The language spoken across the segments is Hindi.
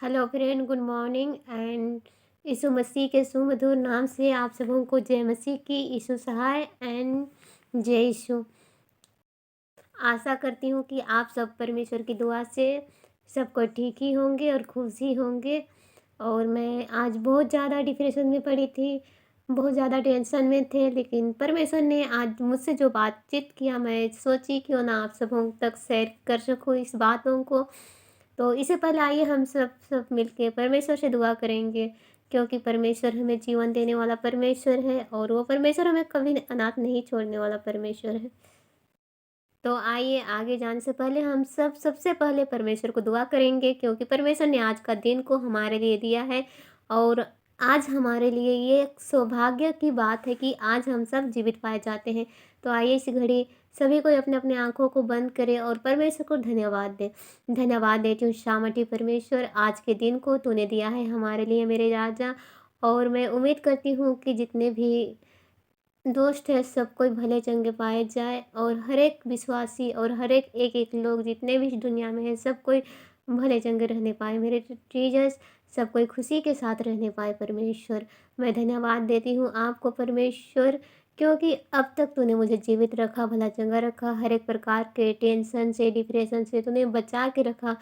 Hello friend, good morning and Yeshu Masih के सुमधुर नाम से आप सबों को जय मसीह की। यीशु सहाय एंड जय यीशु। आशा करती हूँ कि आप सब परमेश्वर की दुआ से सबको ठीक ही होंगे और खुश ही होंगे। और मैं आज बहुत ज़्यादा डिप्रेशन में पड़ी थी, बहुत ज़्यादा टेंशन में थे, लेकिन परमेश्वर ने आज मुझसे जो बातचीत किया, मैं सोची क्यों ना आप सबों तक शेयर कर सकूँ इस बातों को। तो इससे पहले आइए हम सब सब मिलके परमेश्वर से दुआ करेंगे, क्योंकि परमेश्वर हमें जीवन देने वाला परमेश्वर है और वो परमेश्वर हमें कभी अनाथ नहीं छोड़ने वाला परमेश्वर है। तो आइए आगे जाने से पहले हम सब सबसे पहले परमेश्वर को दुआ करेंगे, क्योंकि परमेश्वर ने आज का दिन को हमारे लिए दिया है। और आज हमारे लिए ये एक सौभाग्य की बात है कि आज हम सब जीवित पाए जाते हैं। तो आइए इस घड़ी सभी को अपने अपने आंखों को बंद करें और परमेश्वर को धन्यवाद दें। धन्यवाद देती हूँ शामठी परमेश्वर, आज के दिन को तूने दिया है हमारे लिए मेरे राजा। और मैं उम्मीद करती हूँ कि जितने भी दोस्त है सब कोई भले चंगे पाए जाए, और हर एक विश्वासी और हर एक एक एक लोग जितने भी इस दुनिया में है सब कोई भले चंगे रहने पाए मेरे जीसस। सब कोई खुशी के साथ रहने पाए परमेश्वर। मैं धन्यवाद देती हूँ आपको परमेश्वर, क्योंकि अब तक तूने मुझे जीवित रखा, भला चंगा रखा, हर एक प्रकार के टेंशन से डिप्रेशन से तूने बचा के रखा।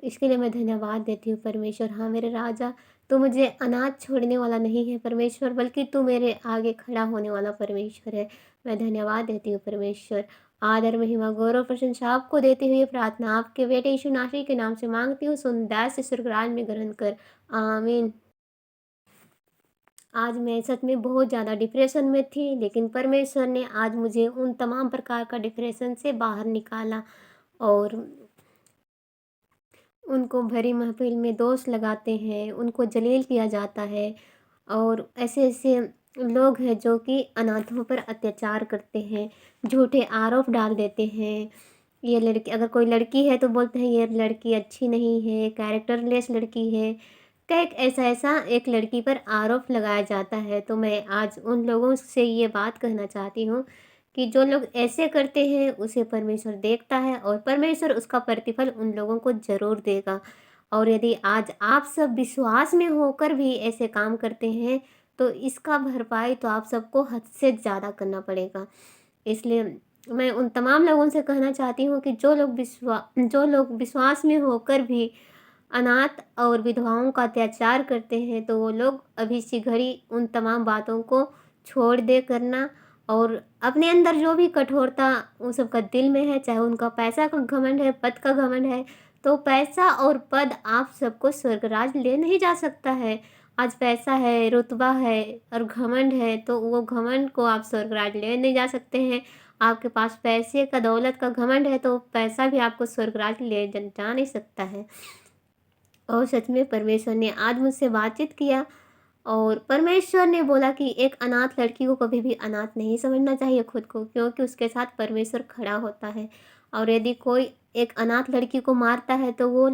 इसके लिए मैं धन्यवाद देती हूँ परमेश्वर। हाँ मेरे राजा, तू मुझे अनाथ छोड़ने वाला नहीं है परमेश्वर, बल्कि तू मेरे आगे खड़ा होने वाला परमेश्वर है। मैं धन्यवाद देती हूँ परमेश्वर। आदर महिमा गौरव प्रशंसा आपको देती हुई प्रार्थना आपके बेटे यीशु नासरी के नाम से मांगती हूँ, सुन दास से स्वर्गराज में ग्रहण कर, आमीन। आज मैं सच में बहुत ज़्यादा डिप्रेशन में थी, लेकिन परमेश्वर ने आज मुझे उन तमाम प्रकार का डिप्रेशन से बाहर निकाला। और उनको भरी महफिल में दोष लगाते हैं, उनको जलील किया जाता है। और ऐसे-ऐसे लोग हैं जो कि अनाथों पर अत्याचार करते हैं, झूठे आरोप डाल देते हैं। ये लड़की, अगर कोई लड़की है तो बोलते हैं ये लड़की अच्छी नहीं है, कैरेक्टरलेस लड़की है। कई ऐसा-ऐसा एक लड़की पर आरोप लगाया जाता है। तो मैं आज उन लोगों से ये बात कहना चाहती हूँ कि जो लोग ऐसे करते हैं उसे परमेश्वर देखता है और परमेश्वर उसका प्रतिफल उन लोगों को ज़रूर देगा। और यदि आज आप सब विश्वास में होकर भी ऐसे काम करते हैं, तो इसका भरपाई तो आप सबको हद से ज़्यादा करना पड़ेगा। इसलिए मैं उन तमाम लोगों से कहना चाहती हूँ कि जो लोग विश्वास में होकर भी अनाथ और विधवाओं का अत्याचार करते हैं, तो वो लोग अभी सी घड़ी उन तमाम बातों को छोड़ दे करना। और अपने अंदर जो भी कठोरता उन सब का दिल में है, चाहे उनका पैसा का घमंड है, पद का घमंड है, तो पैसा और पद आप सबको स्वर्गराज ले नहीं जा सकता है। आज पैसा है, रुतबा है और घमंड है, तो वो घमंड को आप स्वर्गराज ले नहीं जा सकते हैं। आपके पास पैसे का, दौलत का घमंड है, तो पैसा भी आपको स्वर्गराज ले जा नहीं सकता है। और सच में परमेश्वर ने आज मुझसे बातचीत किया, और परमेश्वर ने बोला कि एक अनाथ लड़की को कभी भी अनाथ नहीं समझना चाहिए खुद को, क्योंकि उसके साथ परमेश्वर खड़ा होता है। और यदि कोई एक अनाथ लड़की को मारता है, तो वो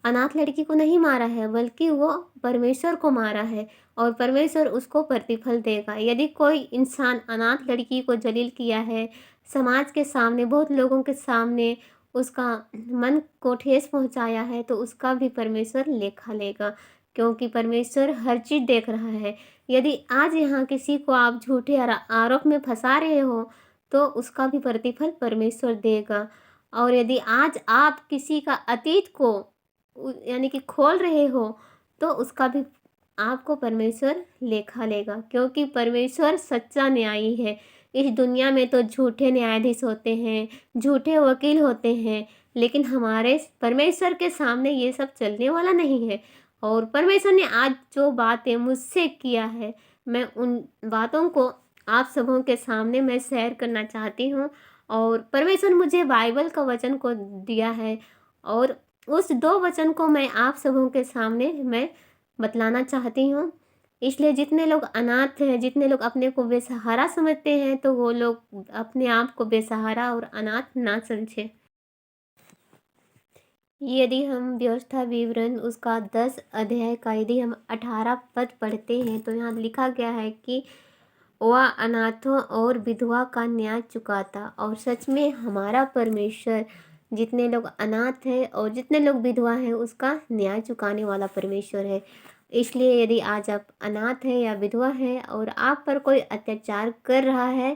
अनाथ लड़की को नहीं मारा है, बल्कि वो परमेश्वर को मारा है, और परमेश्वर उसको प्रतिफल देगा। यदि कोई इंसान अनाथ लड़की को जलील किया है, समाज के सामने, बहुत लोगों के सामने उसका मन को ठेस पहुँचाया है, तो उसका भी परमेश्वर लेखा लेगा, क्योंकि परमेश्वर हर चीज़ देख रहा है। यदि आज यहाँ किसी को आप झूठे आरोप में फँसा रहे हो, तो उसका भी प्रतिफल परमेश्वर देगा। और यदि आज आप किसी का अतीत को यानी कि खोल रहे हो, तो उसका भी आपको परमेश्वर लेखा लेगा, क्योंकि परमेश्वर सच्चा न्यायी है। इस दुनिया में तो झूठे न्यायाधीश होते हैं, झूठे वकील होते हैं, लेकिन हमारे परमेश्वर के सामने ये सब चलने वाला नहीं है। और परमेश्वर ने आज जो बातें मुझसे किया है, मैं उन बातों को आप सबों के सामने मैं शेयर करना चाहती हूँ। और परमेश्वर मुझे बाइबल का वचन को दिया है, और उस 2 वचन को मैं आप सबों के सामने मैं बतलाना चाहती हूँ। इसलिए जितने लोग अनाथ हैं, जितने लोग अपने को बेसहारा समझते हैं, तो वो लोग अपने आप को बेसहारा और अनाथ ना समझें। यदि हम व्यवस्था विवरण उसका 10 अध्याय का यदि हम 18 पद पढ़ते हैं, तो यहाँ लिखा गया है कि वह अनाथों और विधवा का न्याय चुकाता। और सच में हमारा परमेश्वर जितने लोग अनाथ हैं और जितने लोग विधवा हैं उसका न्याय चुकाने वाला परमेश्वर है। इसलिए यदि आज आप अनाथ हैं या विधवा हैं और आप पर कोई अत्याचार कर रहा है,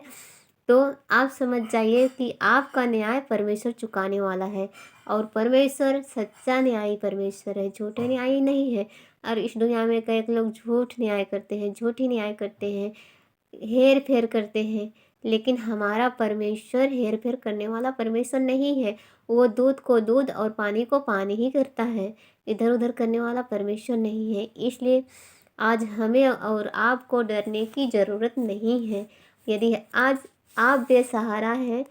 तो आप समझ जाइए कि आपका न्याय परमेश्वर चुकाने वाला है। और परमेश्वर सच्चा न्यायी परमेश्वर है, झूठे न्यायी नहीं है। और इस दुनिया में कई लोग झूठ न्याय करते हैं, झूठी न्याय करते हैं, हेर फेर करते हैं, लेकिन हमारा परमेश्वर हेर फेर करने वाला परमेश्वर नहीं है। वो दूध को दूध और पानी को पानी ही करता है, इधर उधर करने वाला परमेश्वर नहीं है। इसलिए आज हमें और आपको डरने की ज़रूरत नहीं है। यदि आज आप बेसहारा हैं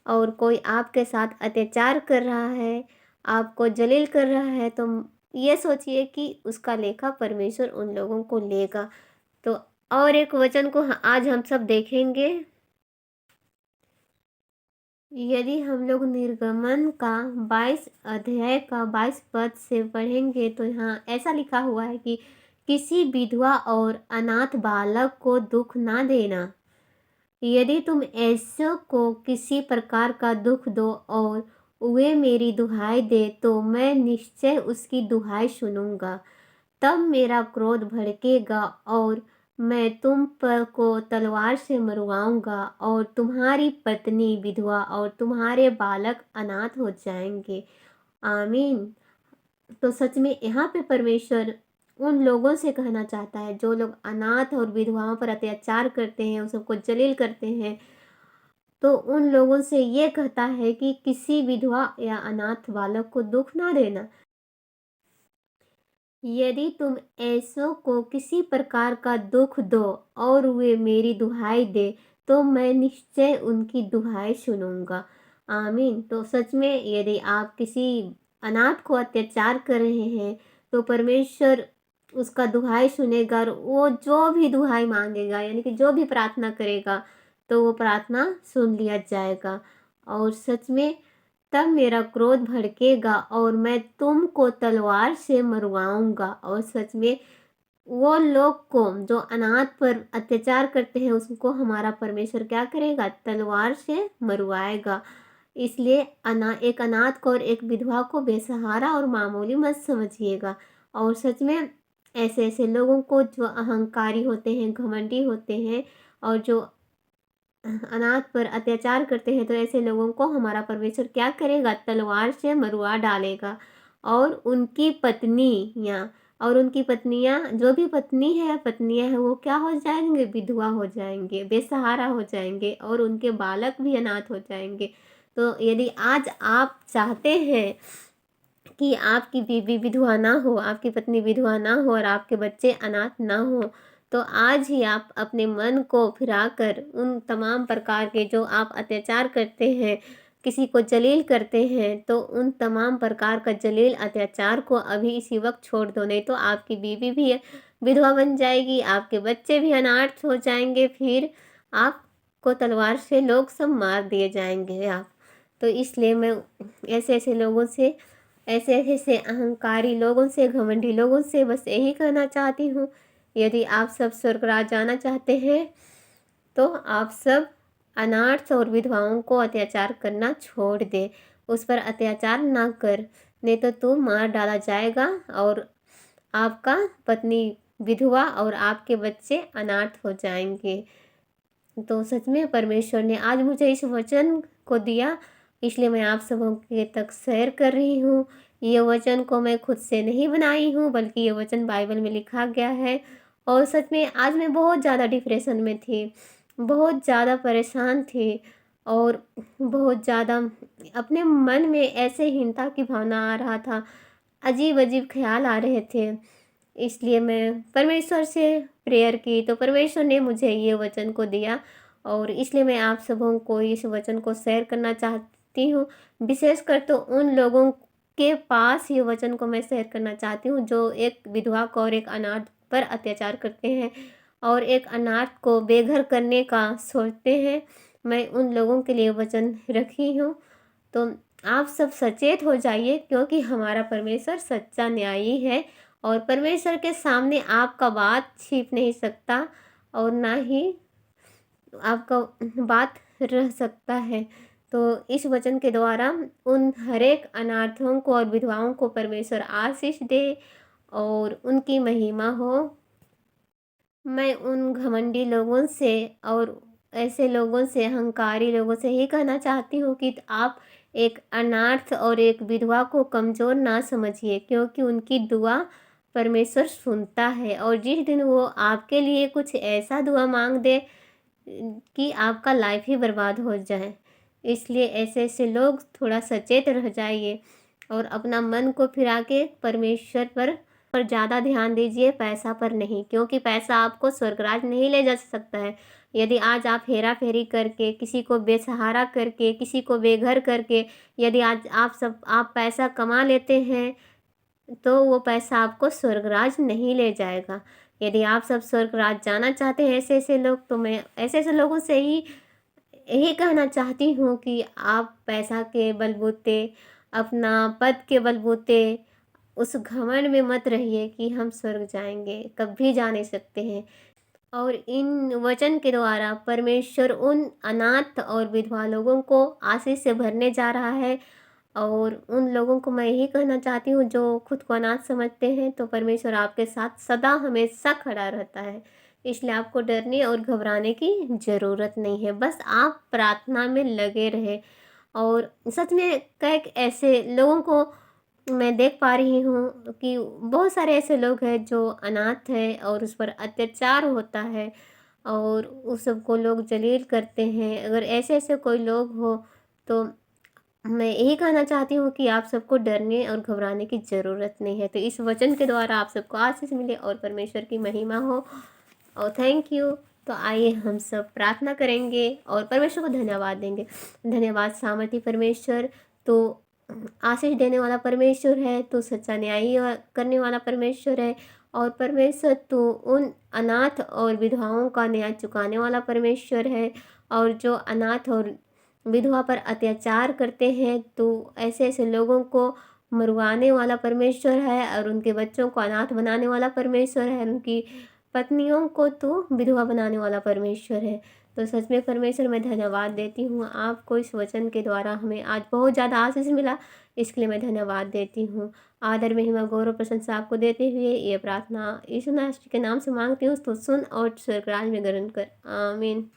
और कोई आपके साथ अत्याचार कर रहा है, आपको जलील कर रहा है, तो ये सोचिए कि उसका लेखा परमेश्वर उन लोगों को लेगा। तो और एक वचन को आज हम सब देखेंगे। यदि हम लोग निर्गमन का 22 अध्याय का 22 पद से पढ़ेंगे तो यहाँ ऐसा लिखा हुआ है कि किसी विधवा और अनाथ बालक को दुख ना देना। यदि तुम ऐसों को किसी प्रकार का दुख दो और वे मेरी दुहाई दे, तो मैं निश्चय उसकी दुहाई सुनूंगा। तब मेरा क्रोध भड़केगा और मैं तुम पर को तलवार से मरवाऊंगा और तुम्हारी पत्नी विधवा और तुम्हारे बालक अनाथ हो जाएंगे। आमीन। तो सच में यहाँ पे परमेश्वर उन लोगों से कहना चाहता है जो लोग अनाथ और विधवाओं पर अत्याचार करते हैं, उन सबको जलील करते हैं, तो उन लोगों से ये कहता है कि किसी विधवा या अनाथ बालक को दुख ना देना। यदि तुम ऐसों को किसी प्रकार का दुख दो और वे मेरी दुहाई दे, तो मैं निश्चय उनकी दुहाई सुनूंगा। आमीन। तो सच में यदि आप किसी अनाथ को अत्याचार कर रहे हैं, तो परमेश्वर उसका दुहाई सुनेगा और वो जो भी दुहाई मांगेगा, यानी कि जो भी प्रार्थना करेगा, तो वो प्रार्थना सुन लिया जाएगा। और सच में तब मेरा क्रोध भड़केगा और मैं तुमको तलवार से मरवाऊंगा। और सच में वो लोग को जो अनाथ पर अत्याचार करते हैं उसको हमारा परमेश्वर क्या करेगा? तलवार से मरवाएगा। इसलिए एक अनाथ को और एक विधवा को बेसहारा और मामूली मत समझिएगा। और सच में ऐसे ऐसे लोगों को जो अहंकारी होते हैं, घमंडी होते हैं और जो अनाथ पर अत्याचार करते हैं, तो ऐसे लोगों को हमारा परमेश्वर क्या करेगा? तलवार से मरवा डालेगा। और उनकी पत्नियाँ और उनकी पत्नियाँ, जो भी पत्नियाँ हैं, वो क्या हो जाएंगे? विधवा हो जाएंगे, बेसहारा हो जाएंगे और उनके बालक भी अनाथ हो जाएंगे। तो यदि आज आप चाहते हैं कि आपकी बीवी विधवा ना हो, आपकी पत्नी विधवा ना हो और आपके बच्चे अनाथ ना हो, तो आज ही आप अपने मन को फिराकर उन तमाम प्रकार के जो आप अत्याचार करते हैं, किसी को जलील करते हैं, तो उन तमाम प्रकार का जलील अत्याचार को अभी इसी वक्त छोड़ दो। नहीं तो आपकी बीवी भी विधवा बन जाएगी, आपके बच्चे भी अनाथ हो जाएंगे, फिर आपको तलवार से लोग सब मार दिए जाएंगे आप। तो इसलिए मैं ऐसे ऐसे लोगों से, ऐसे ऐसे अहंकारी लोगों से, घमंडी लोगों से बस यही कहना चाहती हूँ, यदि आप सब स्वर्गराज जाना चाहते हैं, तो आप सब अनाथ और विधवाओं को अत्याचार करना छोड़ दे। उस पर अत्याचार ना कर, नहीं तो तू मार डाला जाएगा और आपका पत्नी विधवा और आपके बच्चे अनाथ हो जाएंगे। तो सच में परमेश्वर ने आज मुझे इस वचन को दिया, इसलिए मैं आप सबों के तक शेयर कर रही हूँ। ये वचन को मैं खुद से नहीं बनाई हूँ, बल्कि ये वचन बाइबल में लिखा गया है। और सच में आज मैं बहुत ज़्यादा डिप्रेशन में थी, बहुत ज़्यादा परेशान थी और बहुत ज़्यादा अपने मन में ऐसे हीनता की भावना आ रहा था, अजीब अजीब ख्याल आ रहे थे। इसलिए मैं परमेश्वर से प्रेयर की, तो परमेश्वर ने मुझे ये वचन को दिया और इसलिए मैं आप सबों को इस वचन को शेयर करना चाहती हूँ। विशेषकर तो उन लोगों के पास ये वचन को मैं शेयर करना चाहती हूँ जो एक विधवा को और एक अनाथ पर अत्याचार करते हैं और एक अनाथ को बेघर करने का सोचते हैं। मैं उन लोगों के लिए वचन रखी हूँ। तो आप सब सचेत हो जाइए, क्योंकि हमारा परमेश्वर सच्चा न्यायी है और परमेश्वर के सामने आपका बात छिप नहीं सकता और ना ही आपका बात रह सकता है। तो इस वचन के द्वारा उन हर एक अनाथों को और विधवाओं को परमेश्वर आशीष दे और उनकी महिमा हो। मैं उन घमंडी लोगों से और ऐसे लोगों से, अहंकारी लोगों से ही कहना चाहती हूँ कि आप एक अनाथ और एक विधवा को कमज़ोर ना समझिए, क्योंकि उनकी दुआ परमेश्वर सुनता है। और जिस दिन वो आपके लिए कुछ ऐसा दुआ मांग दे कि आपका लाइफ ही बर्बाद हो जाए, इसलिए ऐसे-ऐसे लोग थोड़ा सचेत रह जाइए और अपना मन को फिरा के परमेश्वर पर ज़्यादा ध्यान दीजिए, पैसा पर नहीं, क्योंकि पैसा आपको स्वर्गराज नहीं ले जा सकता है। यदि आज आप हेरा-फेरी करके, किसी को बेसहारा करके, किसी को बेघर करके, यदि आज आप पैसा कमा लेते हैं, तो वो पैसा आपको स्वर्गराज नहीं ले जाएगा। यदि आप सब स्वर्गराज जाना चाहते हैं ऐसे-ऐसे लोग, तो मैं ऐसे-ऐसे लोगों से ही यही कहना चाहती हूँ कि आप पैसा के बलबूते, अपना पद के बलबूते उस घमंड में मत रहिए कि हम स्वर्ग जाएँगे, कभी जा नहीं सकते हैं। और इन वचन के द्वारा परमेश्वर उन अनाथ और विधवा लोगों को आशीष से भरने जा रहा है। और उन लोगों को मैं यही कहना चाहती हूँ जो खुद को अनाथ समझते हैं, तो परमेश्वर आपके साथ सदा हमेशा खड़ा रहता है। इसलिए आपको डरने और घबराने की ज़रूरत नहीं है, बस आप प्रार्थना में लगे रहें। और सच में कई ऐसे लोगों को मैं देख पा रही हूँ कि बहुत सारे ऐसे लोग हैं जो अनाथ हैं और उस पर अत्याचार होता है और उस सबको लोग जलील करते हैं। अगर ऐसे-ऐसे कोई लोग हो, तो मैं यही कहना चाहती हूँ कि आप सबको डरने और घबराने की ज़रूरत नहीं है। तो इस वचन के द्वारा आप सबको आशीष मिले और परमेश्वर की महिमा हो। और थैंक यू। तो आइए हम सब प्रार्थना करेंगे और परमेश्वर को धन्यवाद देंगे। धन्यवाद सामर्थी परमेश्वर, तो आशीष देने वाला परमेश्वर है, तू सच्चा न्यायी करने वाला परमेश्वर है। और परमेश्वर तू उन अनाथ और विधवाओं का न्याय चुकाने वाला परमेश्वर है। और जो अनाथ और विधवा पर अत्याचार करते हैं, तो ऐसे-ऐसे लोगों को मरवाने वाला परमेश्वर है और उनके बच्चों को अनाथ बनाने वाला परमेश्वर है, उनकी पत्नियों को तो विधवा बनाने वाला परमेश्वर है। तो सच में परमेश्वर मैं धन्यवाद देती हूँ आपको, इस वचन के द्वारा हमें आज बहुत ज़्यादा आशीष मिला, इसके लिए मैं धन्यवाद देती हूँ। आदर, महिमा, गौरव, प्रशंसा आपको देते हुए ये प्रार्थना यीशु मसीह के नाम से माँगती हूँ, तो सुन और स्वर्गराज में ग्रहण कर। आमीन।